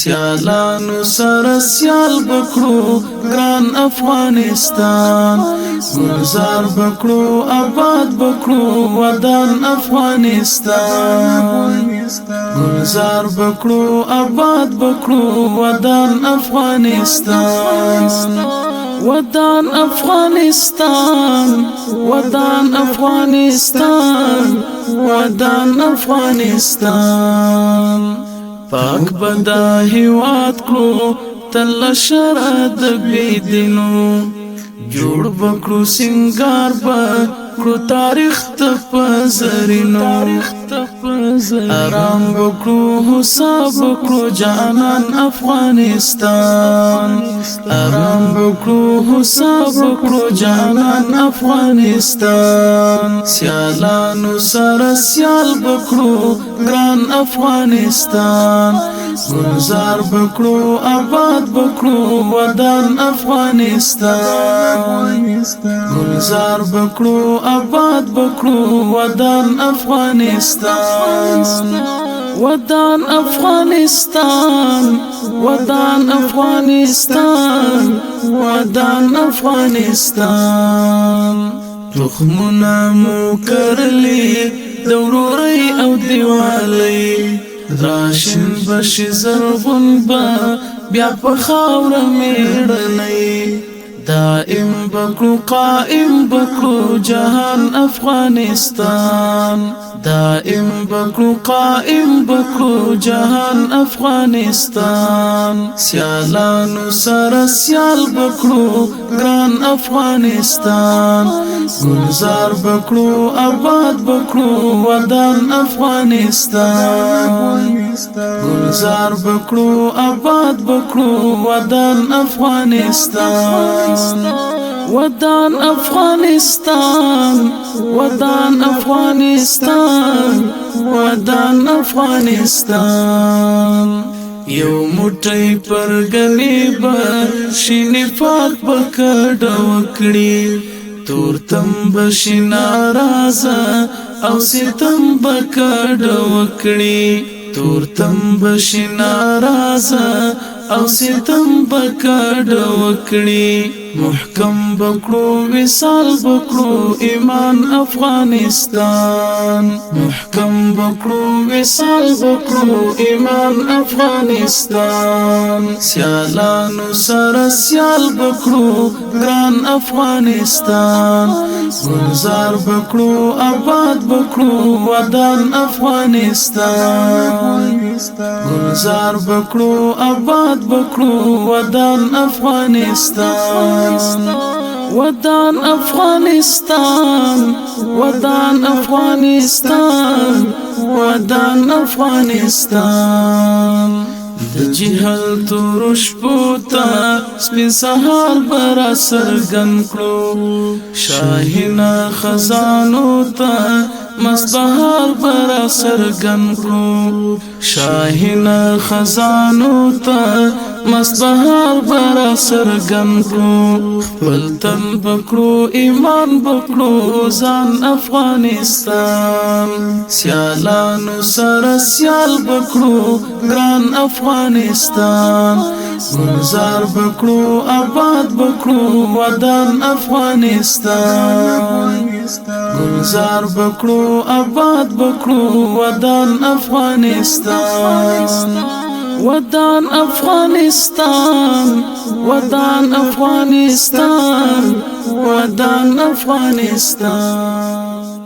سیالانو سره سیال بکړو ګران افغانستان گلزار بکړو آباد بکړو ودان افغانستان گلزار بکړو آباد بکړو ودان افغانستان ودان افغانستان ودان افغانستان ودان افغانستان پاک بدا هیواد کړو تل شرد بيدینو جوړ بکړو سنگار بکړو تاریخ ته پزرینو آرام بکړو حساب بکړو جانان افغانستان آرام بکړو حساب بکړو جانان افغانستان سیالانو سره سیال بکړو ګران افغانستان گلزار بکړو آباد بکړو ودان افغانستان گلزار بکړو آباد بکړو ودان افغانستان ودان افغانستان ودان افغانستان ودان افغانستان تخمنا مو کرلی دوروري او دیوالی راشن بشي زرغون با بیا په خاور میړنی دائم بکړو قائم بکړو جهان افغانستان دائم بکړو قائم بکړو جهان افغانستان سیالانو سره سیال بکړو ګران افغانستان گلزار بکړو آباد بکړو ودان افغانستان گلزار بکړو آباد بکړو ودان افغانستان ودان افغانستان ودان افغانستان ودان افغانستان یو موټی پر غلیبه شینې پاک بکډ وکړي تورتم بشي ناراضه او ستم بکډ وکړي تورتم بشي ناراضه او ستم بکډ وکړي محکم بکړو وصال بکړو ایمان افغانستان محکم بکړو وصال بکړو ایمان افغانستان سیالانو سره سیال بکړو ګران افغانستان گلزار بکړو آباد بکړو ودان افغانستان گلزار بکړو آباد بکړو ودان افغانستان ودان افغانستان ودان افغانستان ودان افغانستان د جهل تورش پوتا سپین سهار برا سرګن کړو شاهینا خزانو ته مصباح برا سرګن کړو شاهینا خزانو ته مصباح برا سرګن کړو ولتن بکړو ایمان بکړو ځان افغانستان سیالانو سره سیال بکړو ګران افغانستان گلزار بکړو آباد بکړو ودان افغانستان گلزار بکړو آباد بکړو ودان افغانستان ودان افغانستان ودان افغانستان ودان افغانستان